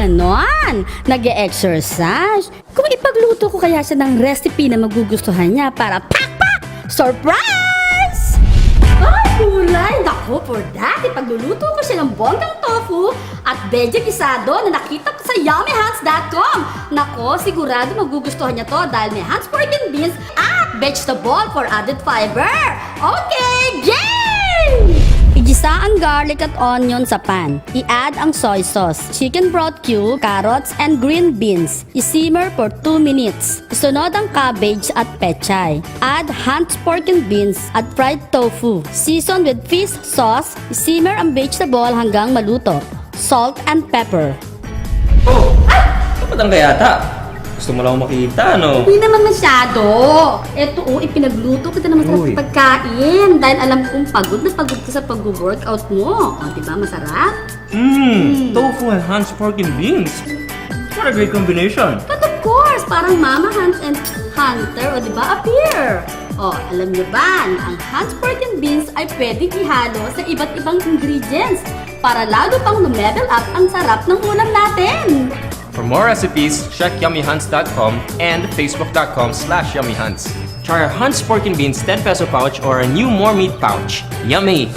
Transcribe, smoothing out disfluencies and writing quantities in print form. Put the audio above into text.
ganon. Nag-e-exercise. Kung ipagluto ko kaya siya ng recipe na magugustuhan niya para pak-pak! Surprise! Ay, kulay! Naku, for that, ipagluluto ko siya ng bonggang tofu at veggie gisado na nakita ko sa yummyhands.com. Nako, sigurado magugustuhan niya to dahil may Hans pork and beans at vegetable for added fiber. Okay, yay! Igisa ang garlic at onion sa pan. I-add ang soy sauce, chicken broth cube, carrots, and green beans. I-simmer for 2 minutes. Isunod ang cabbage at pechay. Add Hans pork and beans at fried tofu. Season with fish sauce. I-simmer ang vegetable hanggang maluto. Salt and pepper. Oh! Kapatang ka yata. Gusto mo lang makita, no? Hindi naman masyado. Eto, ipinagluto kita na masarap Uy. na pagkain. Dahil alam kong pagod na pagod ka sa pag-workout mo. O, diba? Masarap? Tofu and Hans pork and beans. What a great combination. But of course, parang Mama Hans and Hunter, o diba, appear. O, alam niyo ba na ang Hans pork and beans ay pwedeng ihalo sa iba't ibang ingredients para lalo pang lumevel up ang sarap ng ulam natin. For more recipes, check yummyhunts.com and facebook.com/yummyhunts. Try our Hunts Pork and Beans 10 peso pouch or our new More Meat pouch. Yummy!